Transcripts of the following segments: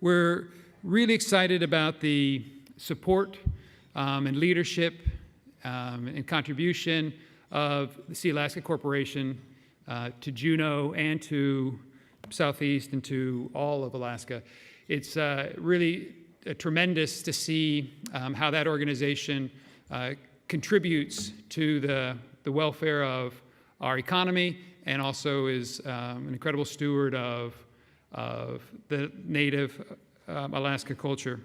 We're really excited about the support and leadership and contribution of the Sealaska Corporation to Juneau and to Southeast and to all of Alaska. It's really tremendous to see how that organization contributes to the welfare of our economy and also is an incredible steward of the native Alaska culture.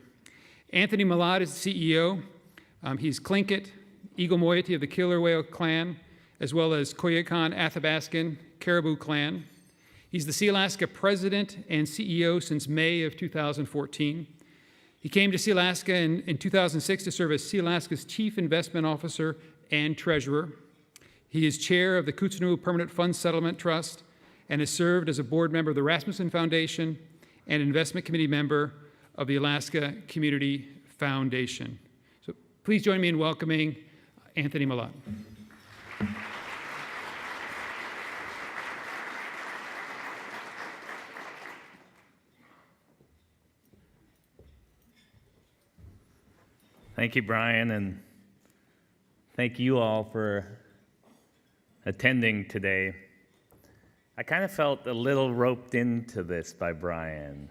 Anthony Mallott is the CEO. He's Tlingit, Eagle Moiety of the Killer Whale Clan, as well as Koyukon Athabaskan Caribou Clan. He's the Sealaska president and CEO since May of 2014. He came to Sealaska in 2006 to serve as Sealaska's chief investment officer and treasurer. He is chair of the Kootznool Permanent Fund Settlement Trust and has served as a board member of the Rasmussen Foundation and investment committee member of the Alaska Community Foundation. So please join me in welcoming Anthony Mallott. Thank you, Brian, and thank you all for attending today. I kind of felt a little roped into this by Brian.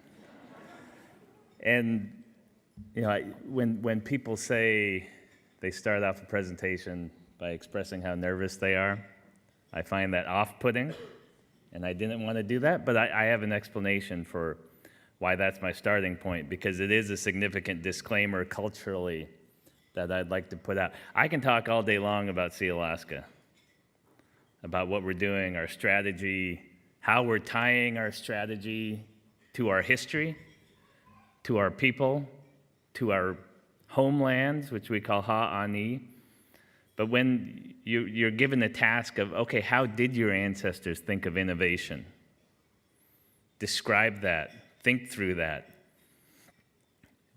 And you know, when people say they start off a presentation by expressing how nervous they are, I find that off-putting, and I didn't want to do that, but I have an explanation for why that's my starting point, because it is a significant disclaimer culturally that I'd like to put out. I can talk all day long about Sealaska, about what we're doing, our strategy, how we're tying our strategy to our history, to our people, to our homelands, which we call Ha'ani. But when you're given the task of, okay, how did your ancestors think of innovation? Describe that, think through that.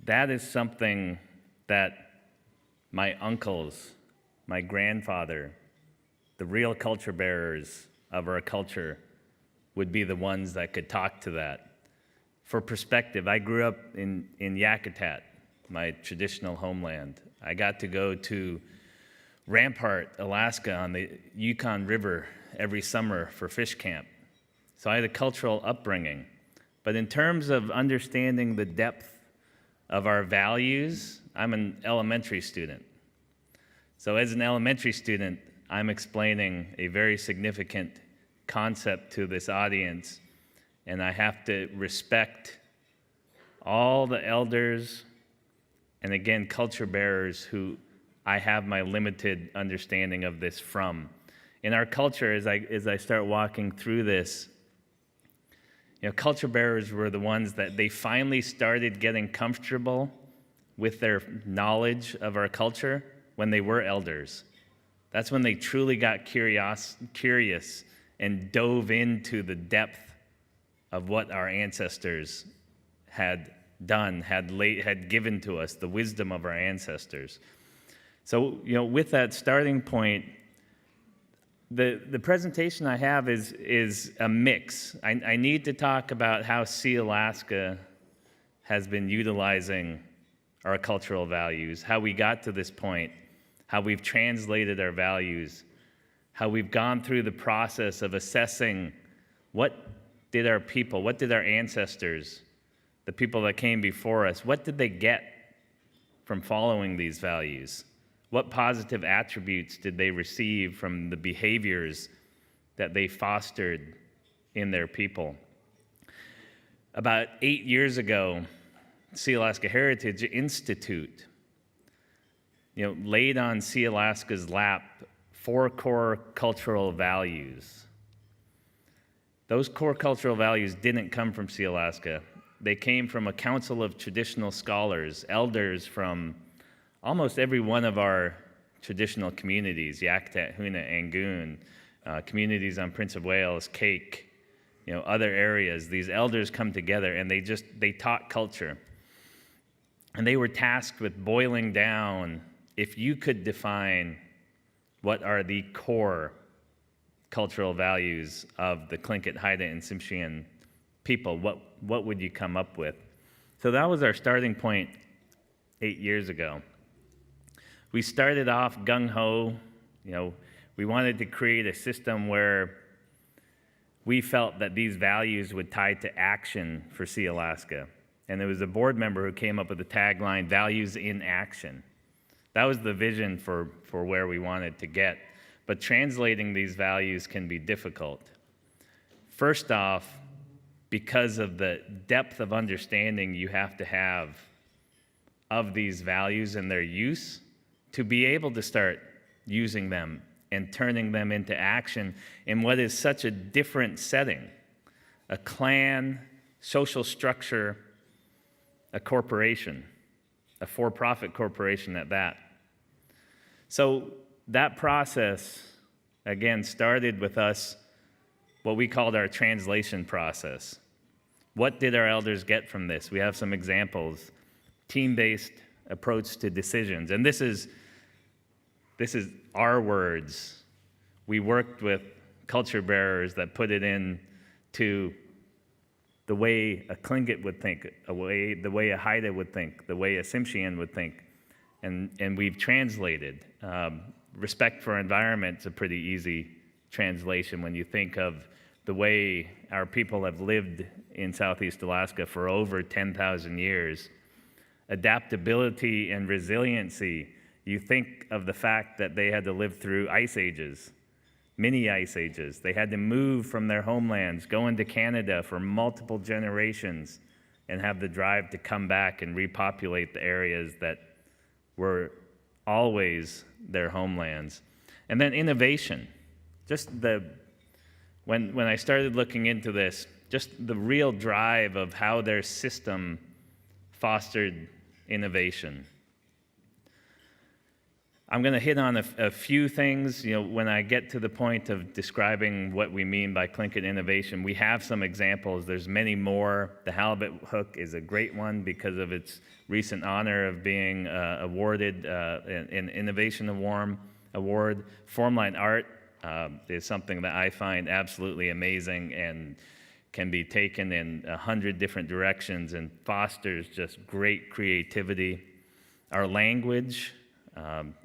That is something that my uncles, my grandfather, the real culture bearers of our culture would be the ones that could talk to that. For perspective, I grew up in Yakutat, my traditional homeland. I got to go to Rampart, Alaska on the Yukon River every summer for fish camp. So I had a cultural upbringing. But in terms of understanding the depth of our values, I'm an elementary student. So as an elementary student, I'm explaining a very significant concept to this audience, and I have to respect all the elders and again, culture bearers who I have my limited understanding of this from. In our culture, as I start walking through this, you know, culture bearers were the ones that they finally started getting comfortable with their knowledge of our culture when they were elders. That's when they truly got curious and dove into the depth of what our ancestors had done, had given to us, the wisdom of our ancestors. So, you know, with that starting point, the presentation I have is a mix. I need to talk about how Sealaska has been utilizing our cultural values, how we got to this point, how we've translated our values, how we've gone through the process of assessing what did our people, what did our ancestors, the people that came before us, what did they get from following these values? What positive attributes did they receive from the behaviors that they fostered in their people? About 8 years ago, Sealaska Heritage Institute, you know, laid on Sealaska's lap 4 core cultural values. Those core cultural values didn't come from Sealaska. They came from a council of traditional scholars, elders from almost every one of our traditional communities, Yakutat, Huna, Angoon, communities on Prince of Wales, Cake, you know, other areas. These elders come together and they taught culture. And they were tasked with boiling down, if you could define what are the core cultural values of the Tlingit, Haida, and Tsimshian people, what would you come up with? So that was our starting point 8 years ago. We started off gung-ho. We wanted to create a system where we felt that these values would tie to action for Sealaska. And there was a board member who came up with the tagline, "Values in Action." That was the vision for where we wanted to get. But translating these values can be difficult. First off, because of the depth of understanding you have to have of these values and their use to be able to start using them and turning them into action in what is such a different setting, a clan, social structure, a corporation, a for-profit corporation at that. So that process, again, started with us, what we called our translation process. What did our elders get from this? We have some examples. Team-based approach to decisions. And this is our words. We worked with culture bearers that put it into the way a Tlingit would think, the way a Haida would think, the way a Tsimshian would think. And we've translated. Respect for environment is a pretty easy translation when you think of the way our people have lived in Southeast Alaska for over 10,000 years. Adaptability and resiliency, you think of the fact that they had to live through ice ages, mini ice ages. They had to move from their homelands, go into Canada for multiple generations, and have the drive to come back and repopulate the areas that were always their homelands. And then innovation. When I started looking into this, just the real drive of how their system fostered innovation. I'm going to hit on a few things. When I get to the point of describing what we mean by Tlingit innovation, we have some examples. There's many more. The halibut hook is a great one because of its recent honor of being awarded an Innovation Award. Formline art is something that I find absolutely amazing and can be taken in 100 different directions and fosters just great creativity. Our language.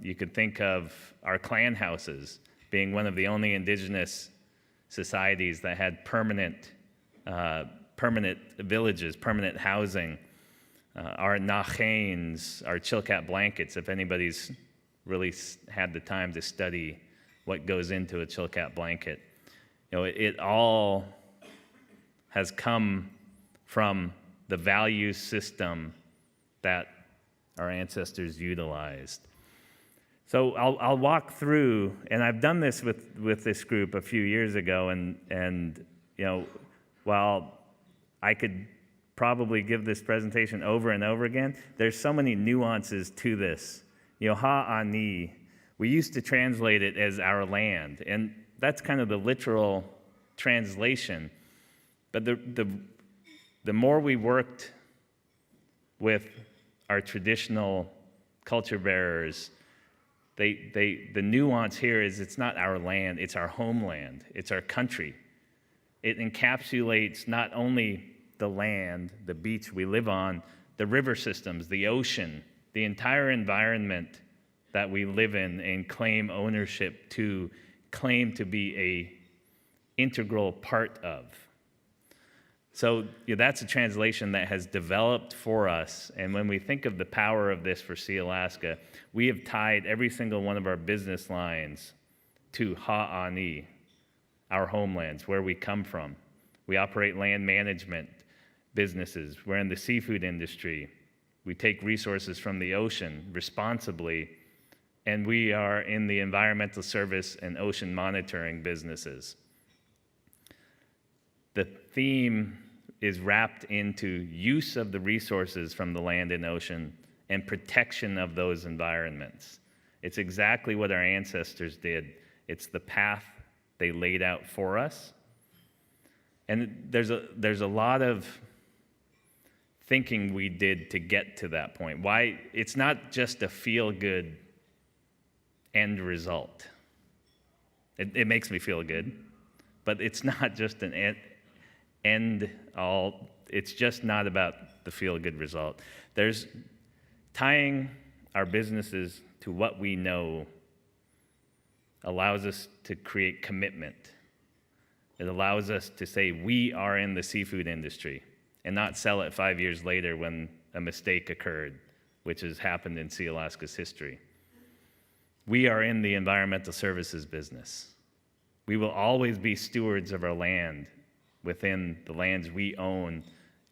You could think of our clan houses being one of the only indigenous societies that had permanent villages, permanent housing. Our nachains, our chilkat blankets, if anybody's really had the time to study what goes into a chilkat blanket. It all has come from the value system that our ancestors utilized. So I'll walk through, and I've done this with this group a few years ago, and while I could probably give this presentation over and over again, there's so many nuances to this. Ha'ani, we used to translate it as our land, and that's kind of the literal translation. But the more we worked with our traditional culture bearers, the nuance here is it's not our land, it's our homeland, it's our country. It encapsulates not only the land, the beach we live on, the river systems, the ocean, the entire environment that we live in and claim ownership to, claim to be an integral part of. So that's a translation that has developed for us, and when we think of the power of this for Sealaska, we have tied every single one of our business lines to Ha'ani, our homelands, where we come from. We operate land management businesses. We're in the seafood industry. We take resources from the ocean responsibly, and we are in the environmental service and ocean monitoring businesses. The theme is wrapped into use of the resources from the land and ocean and protection of those environments. It's exactly what our ancestors did. It's the path they laid out for us. And there's a lot of thinking we did to get to that point. Why? It's not just a feel-good end result. It makes me feel good, but it's not just an end all. It's just not about the feel-good result. There's tying our businesses to what we know allows us to create commitment. It allows us to say we are in the seafood industry and not sell it 5 years later when a mistake occurred, which has happened in Sealaska's history. We are in the environmental services business. We will always be stewards of our land within the lands we own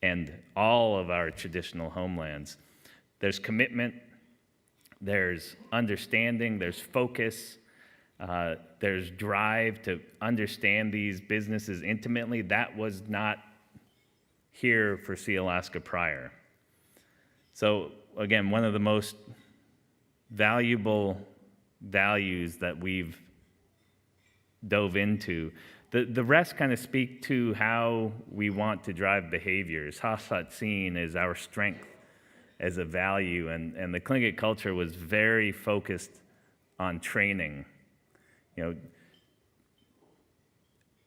and all of our traditional homelands. There's commitment, there's understanding, there's focus, there's drive to understand these businesses intimately. That was not here for Sealaska prior. So again, one of the most valuable values that we've dove into. The rest kind of speak to how we want to drive behaviors. Latseen is our strength as a value, and the Tlingit culture was very focused on training. You know,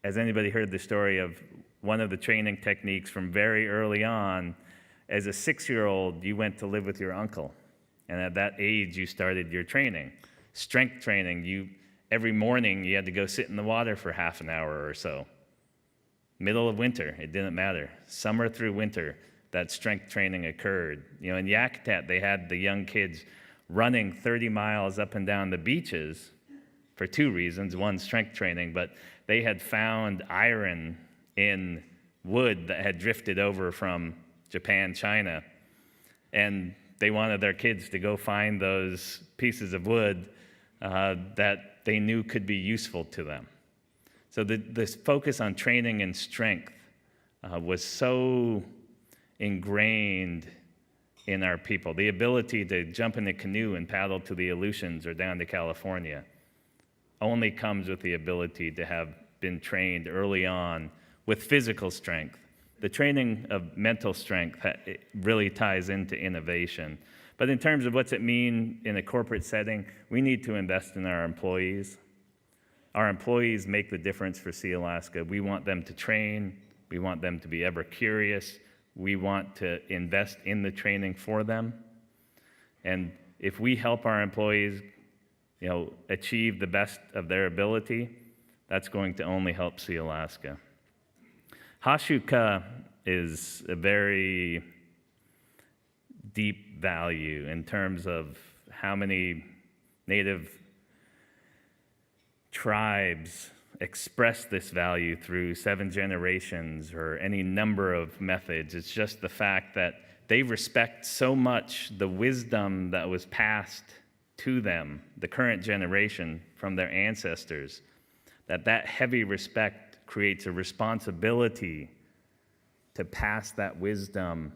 has anybody heard the story of one of the training techniques from very early on? As a 6-year-old, you went to live with your uncle, and at that age, you started your training. Strength training, every morning you had to go sit in the water for half an hour or so. Middle of winter, it didn't matter. Summer through winter, that strength training occurred. You know, in Yakutat, they had the young kids running 30 miles up and down the beaches for 2 reasons. One, strength training, but they had found iron in wood that had drifted over from Japan, China, and they wanted their kids to go find those pieces of wood that they knew could be useful to them. So this focus on training and strength was so ingrained in our people. The ability to jump in a canoe and paddle to the Aleutians or down to California only comes with the ability to have been trained early on with physical strength. The training of mental strength really ties into innovation. But in terms of what's it mean in a corporate setting, we need to invest in our employees. Our employees make the difference for Sealaska. We want them to train. We want them to be ever curious. We want to invest in the training for them. And if we help our employees, achieve the best of their ability, that's going to only help Sealaska. Hashuka is a very deep value in terms of how many Native tribes express this value through 7 generations or any number of methods. It's just the fact that they respect so much the wisdom that was passed to them, the current generation, from their ancestors, that heavy respect creates a responsibility to pass that wisdom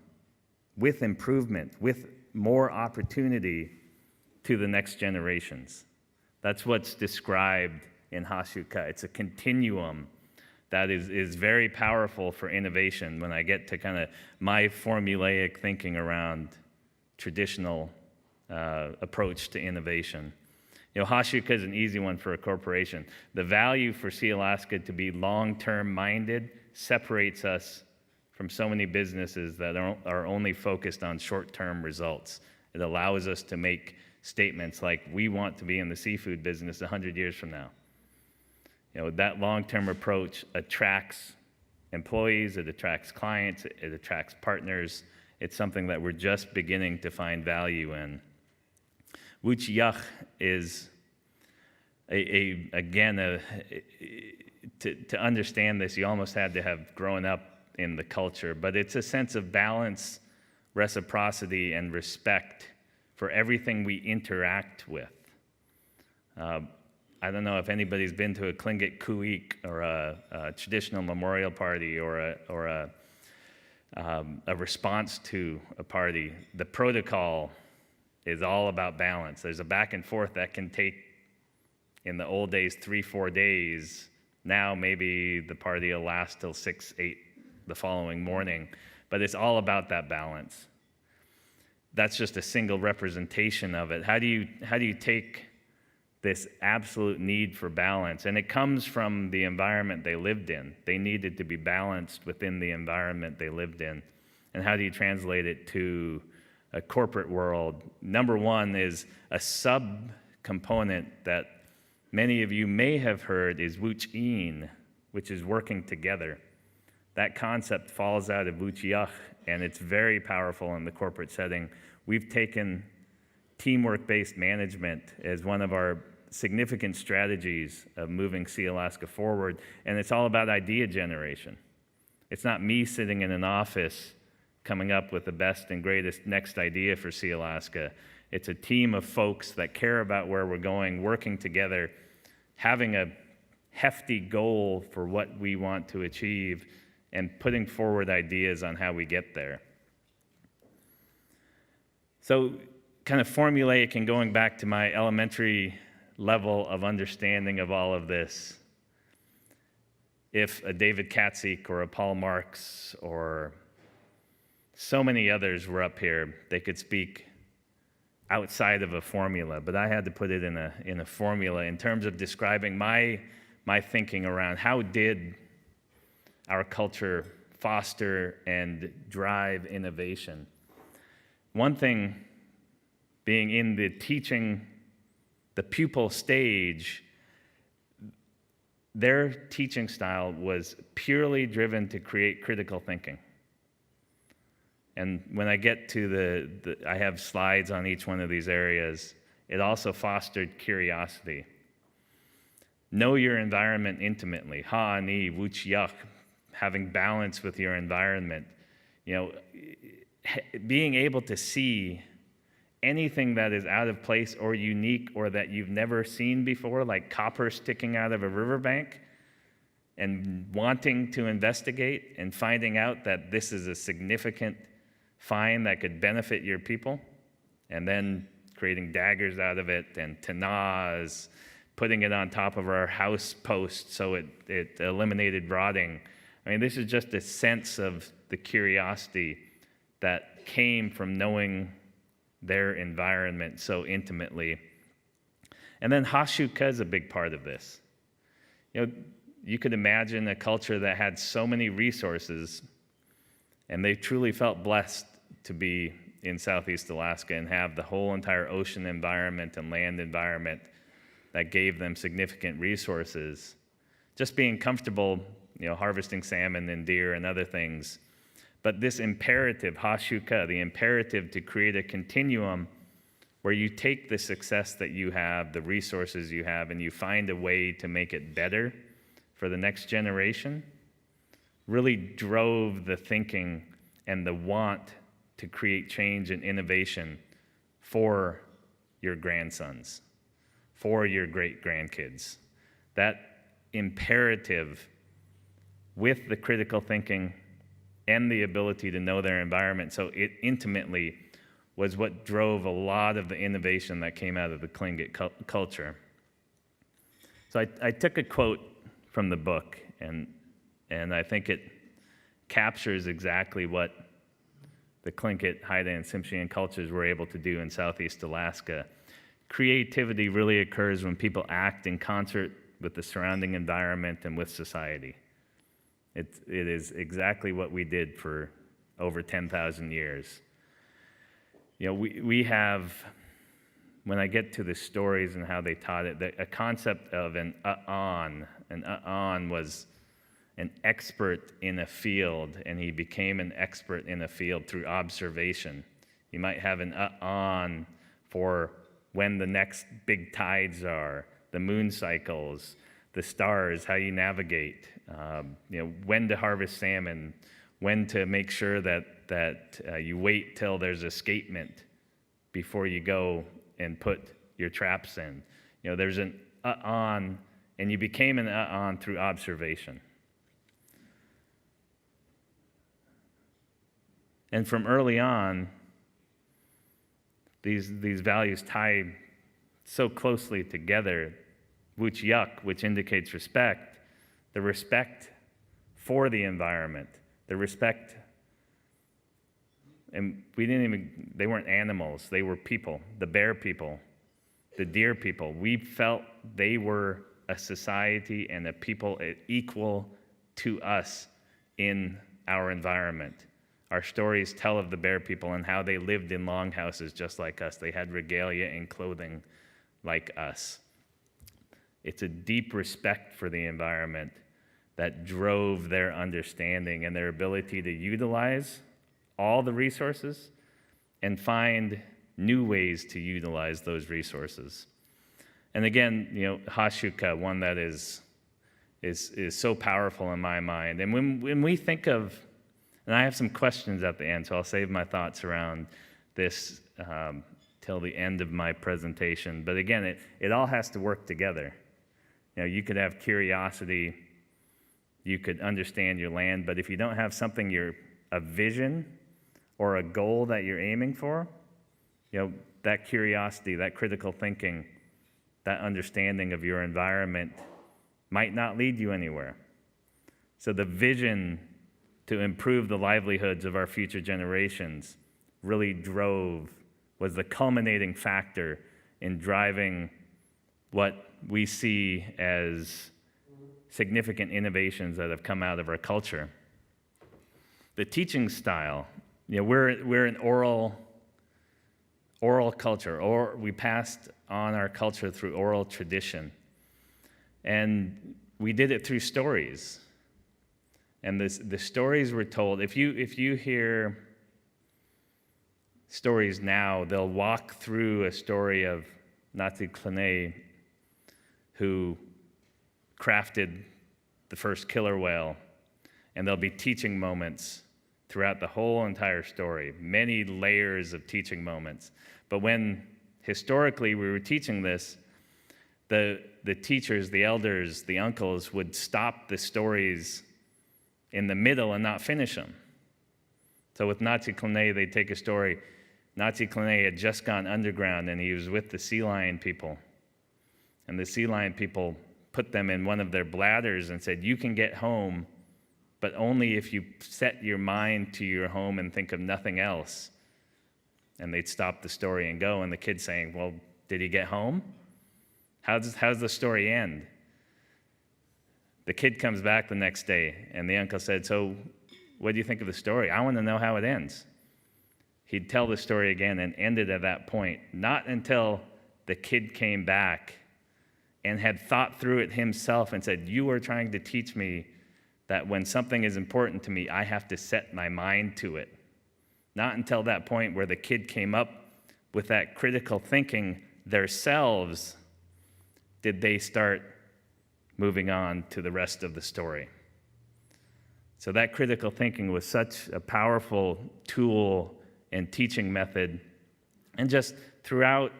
with improvement, with more opportunity to the next generations. That's what's described in Hashuka. It's a continuum that is very powerful for innovation when I get to kind of my formulaic thinking around traditional approach to innovation. Hashuka is an easy one for a corporation. The value for Sealaska to be long-term minded separates us from so many businesses that are only focused on short-term results. It allows us to make statements like, we want to be in the seafood business 100 years from now. That long-term approach attracts employees, it attracts clients, it attracts partners. It's something that we're just beginning to find value in. Wooch is, to understand this, you almost had to have grown up in the culture, but it's a sense of balance, reciprocity, and respect for everything we interact with. I don't know if anybody's been to a Tlingit kuik or a traditional memorial party or a response to a party. The protocol is all about balance. There's a back and forth that can take, in the old days, 3-4 days. Now maybe the party will last till 6-8 the following morning, but it's all about that balance. That's just a single representation of it. How do you take this absolute need for balance? And it comes from the environment they lived in. They needed to be balanced within the environment they lived in. And how do you translate it to a corporate world? Number one is a sub-component that many of you may have heard is Wooch-een, which is working together. That concept falls out of Wooch-yach, and it's very powerful in the corporate setting. We've taken teamwork-based management as one of our significant strategies of moving Sealaska forward, and it's all about idea generation. It's not me sitting in an office coming up with the best and greatest next idea for Sealaska. It's a team of folks that care about where we're going, working together, having a hefty goal for what we want to achieve, and putting forward ideas on how we get there. So, kind of formulaic and going back to my elementary level of understanding of all of this, if a David Katzik or a Paul Marx or so many others were up here, they could speak outside of a formula, but I had to put it in a formula in terms of describing my thinking around how did our culture foster and drive innovation. One thing being in the teaching, the pupil stage, their teaching style was purely driven to create critical thinking. And when I get to I have slides on each one of these areas, it also fostered curiosity. Know your environment intimately. Ha'ani, Wooch-yach, having balance with your environment. You know, being able to see anything that is out of place or unique or that you've never seen before, like copper sticking out of a riverbank, and wanting to investigate and finding out that this is a significant find that could benefit your people, and then creating daggers out of it and tanahs, putting it on top of our house post so it eliminated rotting. I mean, this is just a sense of the curiosity that came from knowing their environment so intimately. And then Hashuka is a big part of this. You know, you could imagine a culture that had so many resources, and they truly felt blessed to be in Southeast Alaska and have the whole entire ocean environment and land environment that gave them significant resources. Just being comfortable, you know, harvesting salmon and deer and other things. But this imperative, Hashuka, the imperative to create a continuum where you take the success that you have, the resources you have, and you find a way to make it better for the next generation, really drove the thinking and the want to create change and innovation for your grandsons, for your great-grandkids. That imperative with the critical thinking and the ability to know their environment so it intimately was what drove a lot of the innovation that came out of the Tlingit culture. So I took a quote from the book, and I think it captures exactly what the Tlingit, Haida, and Tsimshian cultures were able to do in Southeast Alaska. Creativity really occurs when people act in concert with the surrounding environment and with society. It is exactly what we did for over 10,000 years. You know, we have, when I get to the stories and how they taught it, a concept of an a'an. An a'an was an expert in a field, and he became an expert in a field through observation. You might have an a'an for when the next big tides are, the moon cycles, the stars, how you navigate, you know, when to harvest salmon, when to make sure that you wait till there's escapement before you go and put your traps in. You know, there's an a'an, and you became an a'an through observation. And from early on, these values tie so closely together. Wooch-yach, which indicates respect, the respect for the environment, the respect, and they weren't animals, they were people, the bear people, the deer people. We felt they were a society and a people equal to us in our environment. Our stories tell of the bear people and how they lived in longhouses just like us. They had regalia and clothing like us. It's a deep respect for the environment that drove their understanding and their ability to utilize all the resources and find new ways to utilize those resources. And again, Hashuka, one that is so powerful in my mind. And when we think of, and I have some questions at the end, so I'll save my thoughts around this till the end of my presentation. But again, it all has to work together. You could have curiosity, you could understand your land, but if you don't have a vision or a goal that you're aiming for, that curiosity, that critical thinking, that understanding of your environment might not lead you anywhere. So the vision to improve the livelihoods of our future generations really was the culminating factor in driving what we see as significant innovations that have come out of our culture. The teaching style, we're an oral culture, or we passed on our culture through oral tradition. And we did it through stories. And the stories were told. If you hear stories now, they'll walk through a story of Tlingit, who crafted the first killer whale, and there'll be teaching moments throughout the whole entire story, many layers of teaching moments. But when historically we were teaching this, the teachers, the elders, the uncles would stop the stories in the middle and not finish them. So with Tlingit, they'd take a story. Tlingit had just gone underground, and he was with the sea lion people. And the sea lion people put them in one of their bladders and said, you can get home, but only if you set your mind to your home and think of nothing else. And they'd stop the story and go, and the kid's saying, well, did he get home? How's the story end? The kid comes back the next day, and the uncle said, so what do you think of the story? I want to know how it ends. He'd tell the story again and ended at that point, not until the kid came back and had thought through it himself and said, you are trying to teach me that when something is important to me, I have to set my mind to it. Not until that point where the kid came up with that critical thinking themselves did they start moving on to the rest of the story. So that critical thinking was such a powerful tool and teaching method. And just throughout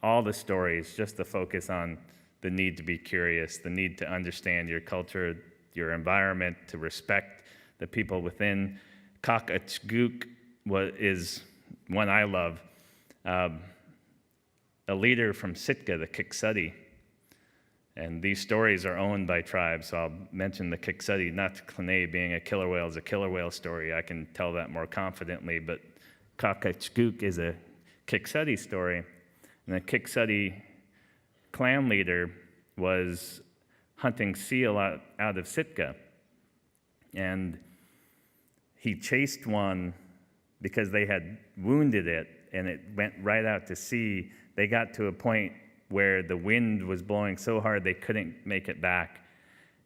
all the stories, just the focus on the need to be curious, the need to understand your culture, your environment, to respect the people within. Kakachgook is one I love. A leader from Sitka, the Kiksadi. And these stories are owned by tribes, so I'll mention the Kiksadi, Tlingit being a killer whale is a killer whale story. I can tell that more confidently, but Kakachgook is a Kiksadi story. And the Kiksadi clan leader was hunting seal out of Sitka. And he chased one because they had wounded it, and it went right out to sea. They got to a point where the wind was blowing so hard they couldn't make it back.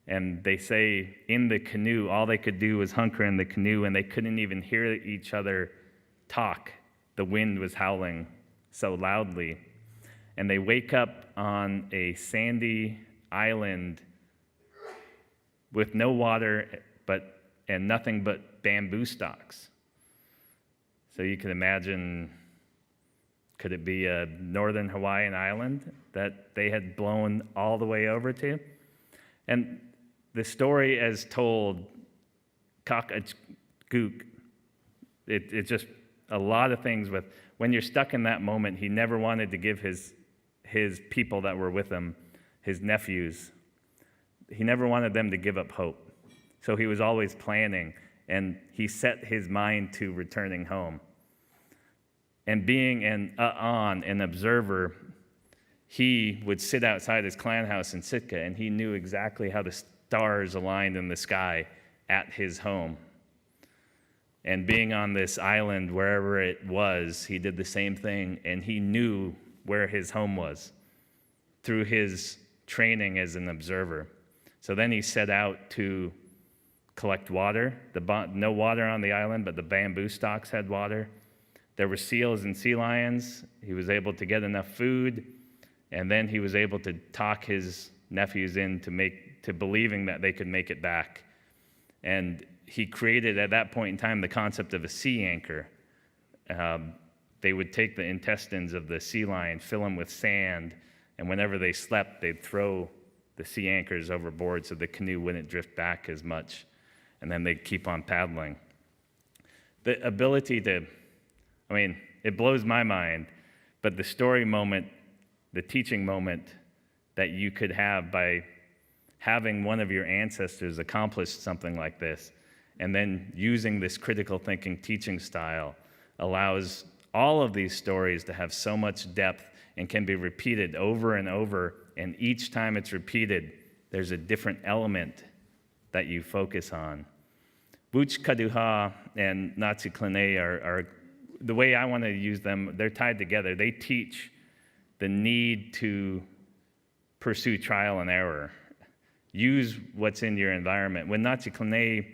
And they say in the canoe, all they could do was hunker in the canoe, and they couldn't even hear each other talk. The wind was howling so loudly. And they wake up on a sandy island with no water and nothing but bamboo stalks. So you can imagine, could it be a northern Hawaiian island that they had blown all the way over to? And the story as told, Kakachgook, it's just a lot of things with, when you're stuck in that moment, he never wanted to give his people that were with him, his nephews, he never wanted them to give up hope. So he was always planning, and he set his mind to returning home. And being an observer, he would sit outside his clan house in Sitka, and he knew exactly how the stars aligned in the sky at his home. And being on this island, wherever it was, he did the same thing, and he knew where his home was through his training as an observer. So then he set out to collect water. No water on the island, but the bamboo stalks had water. There were seals and sea lions. He was able to get enough food, and then he was able to talk his nephews into believing that they could make it back. And he created, at that point in time, the concept of a sea anchor. They would take the intestines of the sea lion, fill them with sand, and whenever they slept, they'd throw the sea anchors overboard so the canoe wouldn't drift back as much, and then they'd keep on paddling. The ability it blows my mind, but the story moment, the teaching moment that you could have by having one of your ancestors accomplish something like this, and then using this critical thinking teaching style allows all of these stories to have so much depth and can be repeated over and over, and each time it's repeated, there's a different element that you focus on. Wooch Kaduha and Natsi Kline are the way I want to use them, they're tied together. They teach the need to pursue trial and error. Use what's in your environment. When Natsi Kline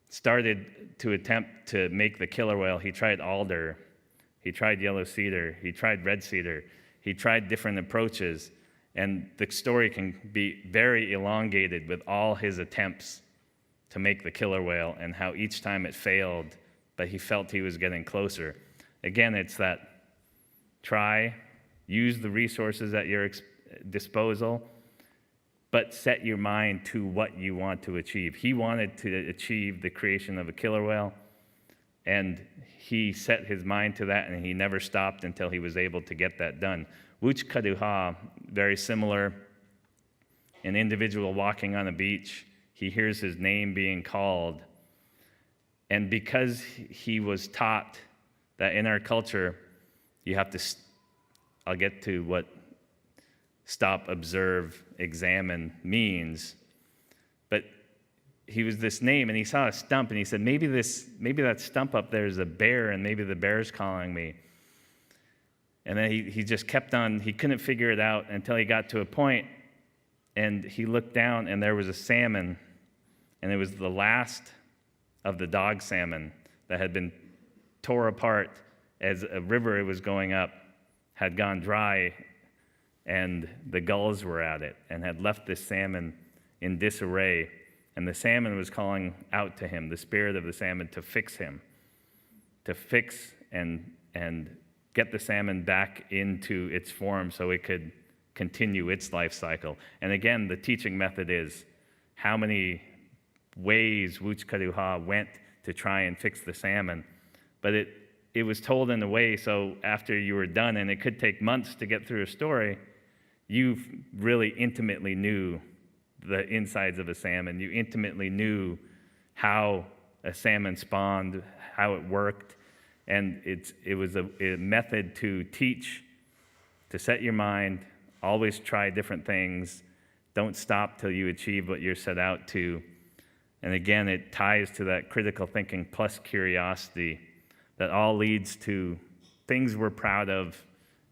started to attempt to make the killer whale, he tried alder, he tried yellow cedar, he tried red cedar, he tried different approaches, and the story can be very elongated with all his attempts to make the killer whale and how each time it failed, but he felt he was getting closer. Again, it's that try, use the resources at your disposal, but set your mind to what you want to achieve. He wanted to achieve the creation of a killer whale, and he set his mind to that, and he never stopped until he was able to get that done. Wooch Kaduha, very similar. An individual walking on a beach, he hears his name being called, and because he was taught that in our culture, you have to, I'll get to what stop, observe, examine means, but he was this name, and he saw a stump, and he said, maybe that stump up there is a bear, and maybe the bear's calling me. And then he just kept on, he couldn't figure it out until he got to a point, and he looked down, and there was a salmon, and it was the last of the dog salmon that had been tore apart as a river it was going up had gone dry, and the gulls were at it and had left this salmon in disarray. And the salmon was calling out to him, the spirit of the salmon, to fix him, to fix and get the salmon back into its form so it could continue its life cycle. And again, the teaching method is how many ways Wooch Kaduha went to try and fix the salmon. But it was told in a way so after you were done, and it could take months to get through a story, you really intimately knew the insides of a salmon. You intimately knew how a salmon spawned, how it worked, and it was a method to teach, to set your mind, always try different things, don't stop till you achieve what you're set out to. And again, it ties to that critical thinking plus curiosity that all leads to things we're proud of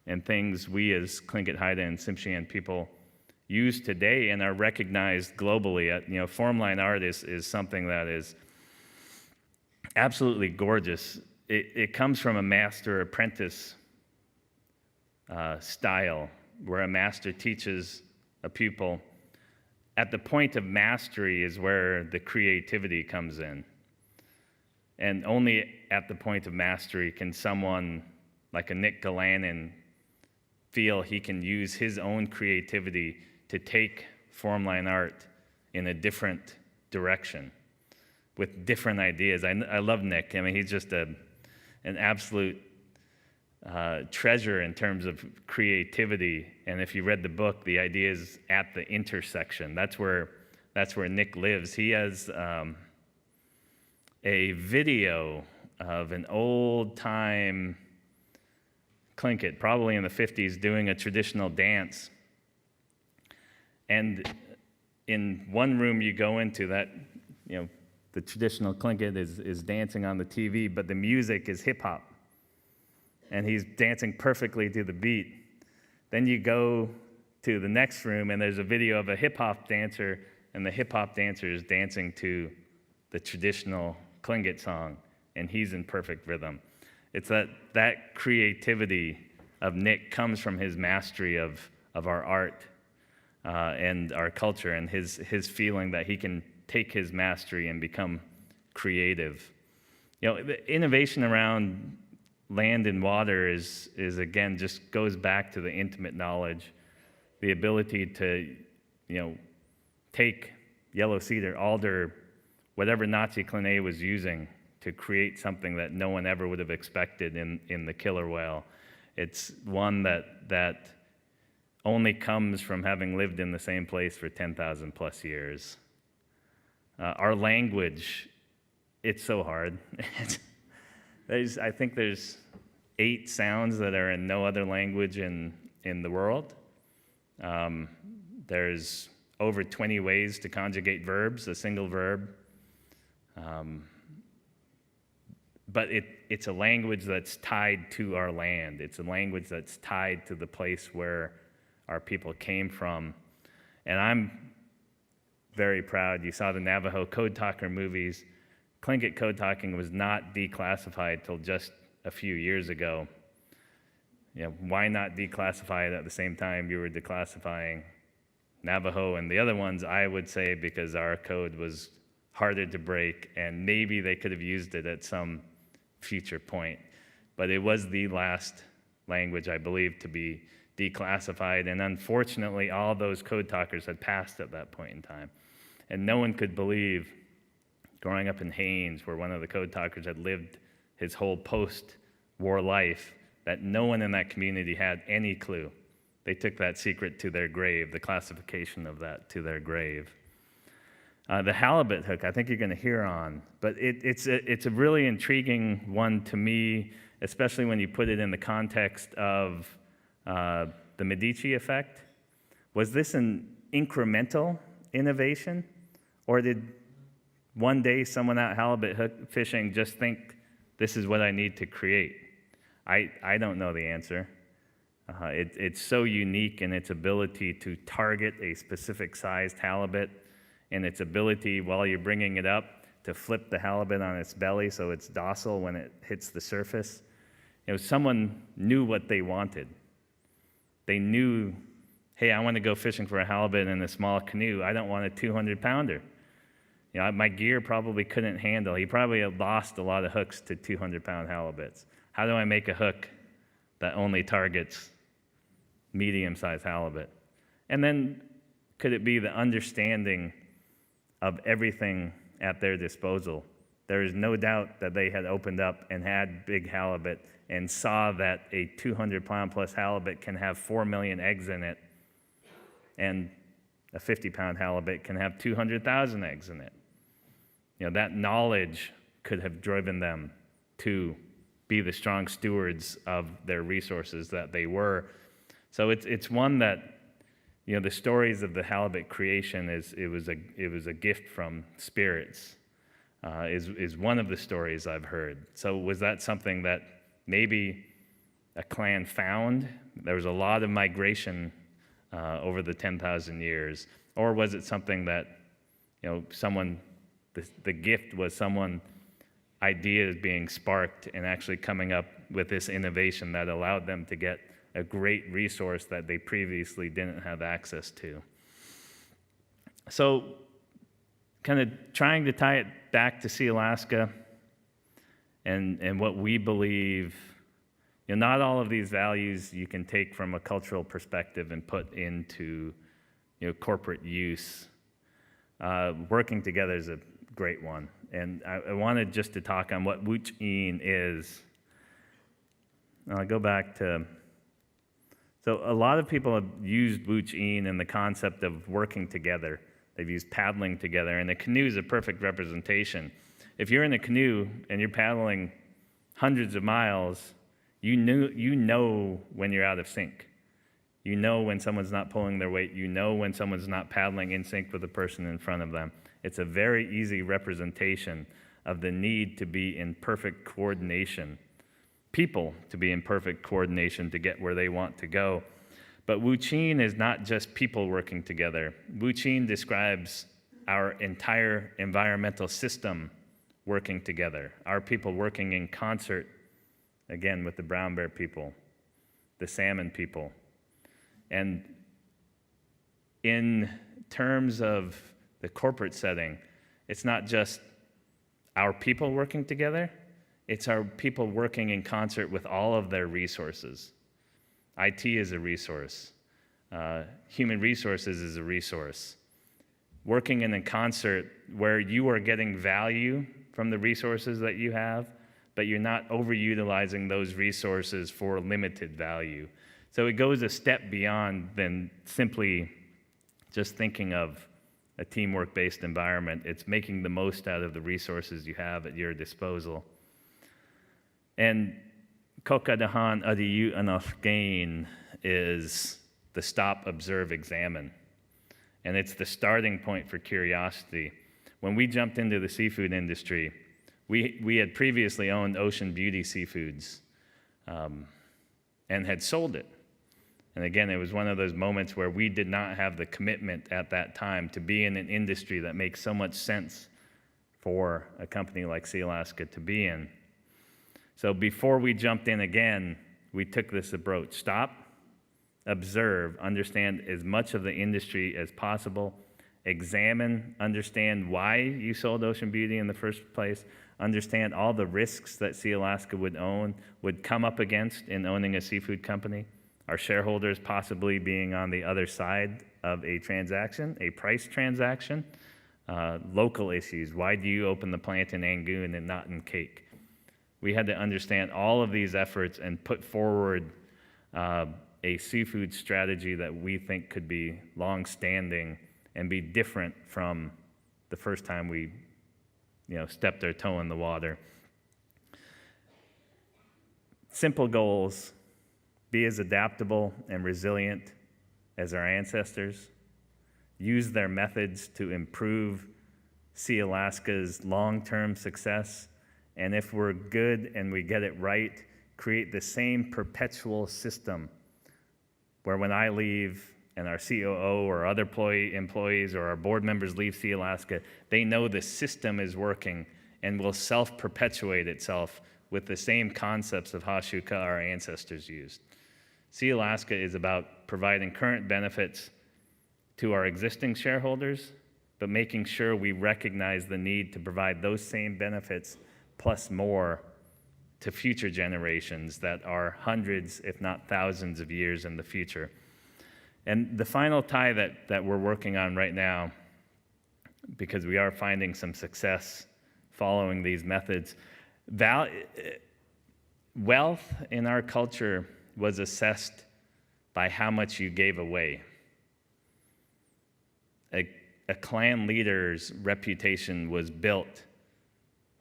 and things we as Tlingit, Haida, and Tsimshian people use today and are recognized globally. Formline art is something that is absolutely gorgeous. It comes from a master-apprentice style where a master teaches a pupil. At the point of mastery is where the creativity comes in. And only at the point of mastery can someone like a Nick Galanin feel he can use his own creativity to take Formline art in a different direction with different ideas. I love Nick. I mean, he's just an absolute treasure in terms of creativity. And if you read the book, the idea is at the intersection. That's where Nick lives. He has a video of an old-time Tlingit, probably in the 50s, doing a traditional dance. And in one room you go into that, the traditional Tlingit is dancing on the TV, but the music is hip-hop. And he's dancing perfectly to the beat. Then you go to the next room, and there's a video of a hip-hop dancer, and the hip-hop dancer is dancing to the traditional Tlingit song, and he's in perfect rhythm. It's that creativity of Nick comes from his mastery of our art and our culture, and his feeling that he can take his mastery and become creative. The innovation around land and water is again, just goes back to the intimate knowledge, the ability to, take yellow cedar, alder, whatever Nazi Cliné was using to create something that no one ever would have expected in the killer whale. It's one that only comes from having lived in the same place for 10,000 plus years. Our language, it's so hard. I think there's 8 sounds that are in no other language in the world. There's over 20 ways to conjugate verbs, a single verb. But it's a language that's tied to our land. It's a language that's tied to the place where our people came from. And I'm very proud. You saw the Navajo Code Talker movies. Tlingit code talking was not declassified till just a few years ago. Why not declassify it at the same time you were declassifying Navajo and the other ones? I would say because our code was harder to break, and maybe they could have used it at some future point. But it was the last language, I believe, to be declassified, and unfortunately, all those code talkers had passed at that point in time. And no one could believe, growing up in Haines, where one of the code talkers had lived his whole post-war life, that no one in that community had any clue. They took that secret to their grave, the classification of that to their grave. The halibut hook, I think you're going to hear on, but it's a really intriguing one to me, especially when you put it in the context of the Medici effect. Was this an incremental innovation, or did one day someone out halibut hook fishing just think, this is what I need to create? I don't know the answer. It's so unique in its ability to target a specific sized halibut, and its ability, while you're bringing it up, to flip the halibut on its belly so it's docile when it hits the surface. Someone knew what they wanted. They knew, hey, I want to go fishing for a halibut in a small canoe. I don't want a 200-pounder. My gear probably couldn't handle. He probably had lost a lot of hooks to 200-pound halibuts. How do I make a hook that only targets medium-sized halibut? And then could it be the understanding of everything at their disposal? There is no doubt that they had opened up and had big halibut and saw that a 200-pound plus halibut can have 4 million eggs in it, and a 50-pound halibut can have 200,000 eggs in it. That knowledge could have driven them to be the strong stewards of their resources that they were. So it's one that, the stories of the halibut creation it was a gift from spirits, is one of the stories I've heard. So was that something that maybe a clan found? There was a lot of migration over the 10,000 years, or was it something that someone, the gift was someone ideas being sparked and actually coming up with this innovation that allowed them to get a great resource that they previously didn't have access to? So kind of trying to tie it back to Sealaska and what we believe, not all of these values you can take from a cultural perspective and put into corporate use. Working together is a great one. And I wanted just to talk on what Wooch is. I'll go back to, so a lot of people have used Wooch in the concept of working together. They've used paddling together, and a canoe is a perfect representation. If you're in a canoe and you're paddling hundreds of miles, you know when you're out of sync. You know when someone's not pulling their weight. You know when someone's not paddling in sync with the person in front of them. It's a very easy representation of the need to be in perfect coordination, people to be in perfect coordination to get where they want to go. But Wooch is not just people working together. Wooch describes our entire environmental system working together, our people working in concert, again, with the brown bear people, the salmon people. And in terms of the corporate setting, it's not just our people working together, it's our people working in concert with all of their resources. IT is a resource. Human resources is a resource. Working in a concert where you are getting value from the resources that you have, but you're not overutilizing those resources for limited value. So it goes a step beyond than simply just thinking of a teamwork-based environment. It's making the most out of the resources you have at your disposal. And Kokadahan Adiyu Anafgain is the stop, observe, examine. And it's the starting point for curiosity. When we jumped into the seafood industry, we had previously owned Ocean Beauty Seafoods and had sold it. And again, it was one of those moments where we did not have the commitment at that time to be in an industry that makes so much sense for a company like Sealaska to be in. So before we jumped in again, we took this approach. Stop, observe, understand as much of the industry as possible, examine, understand why you sold Ocean Beauty in the first place, understand all the risks that Sealaska would come up against in owning a seafood company, our shareholders possibly being on the other side of a transaction, a price transaction, local issues. Why do you open the plant in Angoon and not in Cake? We had to understand all of these efforts and put forward a seafood strategy that we think could be long-standing and be different from the first time we stepped our toe in the water. Simple goals: be as adaptable and resilient as our ancestors, use their methods to improve Sealaska's long-term success, and if we're good and we get it right, create the same perpetual system where when I leave and our COO or other employees or our board members leave Sealaska, they know the system is working and will self-perpetuate itself with the same concepts of Hashuka our ancestors used. Sealaska is about providing current benefits to our existing shareholders, but making sure we recognize the need to provide those same benefits plus more to future generations that are hundreds, if not thousands of years in the future. And the final tie that we're working on right now, because we are finding some success following these methods, wealth in our culture was assessed by how much you gave away. A clan leader's reputation was built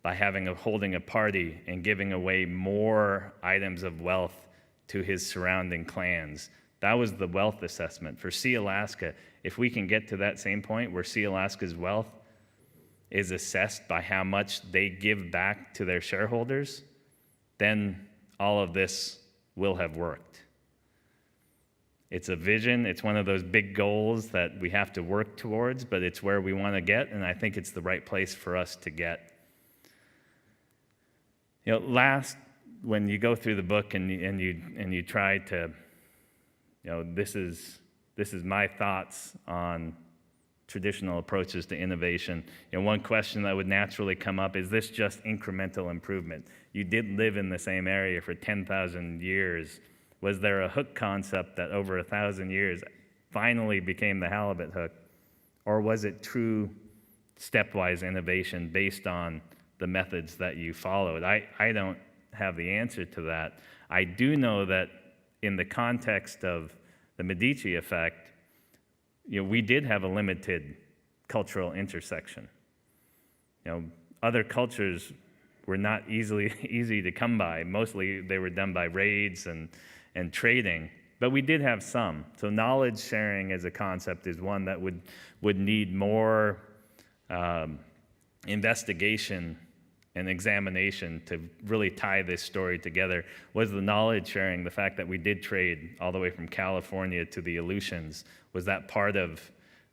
by holding a party and giving away more items of wealth to his surrounding clans. That was the wealth assessment. For Sealaska, if we can get to that same point where Sealaska's wealth is assessed by how much they give back to their shareholders, then all of this will have worked. It's a vision. It's one of those big goals that we have to work towards, but it's where we want to get, and I think it's the right place for us to get. Last, when you go through the book and you try to, this is my thoughts on traditional approaches to innovation. One question that would naturally come up is this just incremental improvement? You did live in the same area for 10,000 years. Was there a hook concept that over 1,000 years finally became the halibut hook? Or was it true stepwise innovation based on the methods that you followed? I don't have the answer to that. I do know that in the context of the Medici effect, we did have a limited cultural intersection. Other cultures were not easy to come by. Mostly they were done by raids and trading, but we did have some. So knowledge sharing as a concept is one that would need more investigation and examination to really tie this story together was the knowledge sharing, the fact that we did trade all the way from California to the Aleutians. Was that part of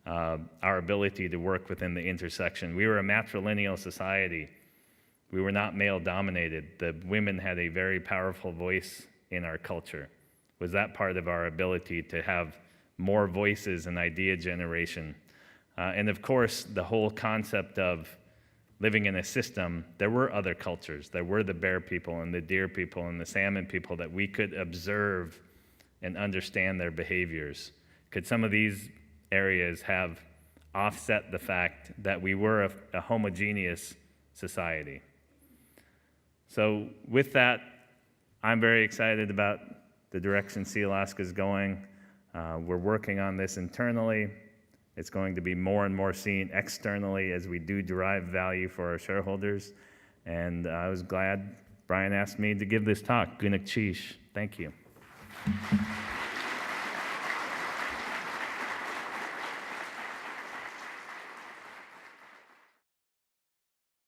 our ability to work within the intersection? We were a matrilineal society. We were not male-dominated. The women had a very powerful voice in our culture. Was that part of our ability to have more voices and idea generation? And of course, the whole concept of living in a system, there were other cultures. There were the bear people and the deer people and the salmon people that we could observe and understand their behaviors. Could some of these areas have offset the fact that we were a homogeneous society? So with that, I'm very excited about the direction Sealaska is going. We're working on this internally. It's going to be more and more seen externally as we do derive value for our shareholders. And I was glad Brian asked me to give this talk. Gunak Chish. Thank you.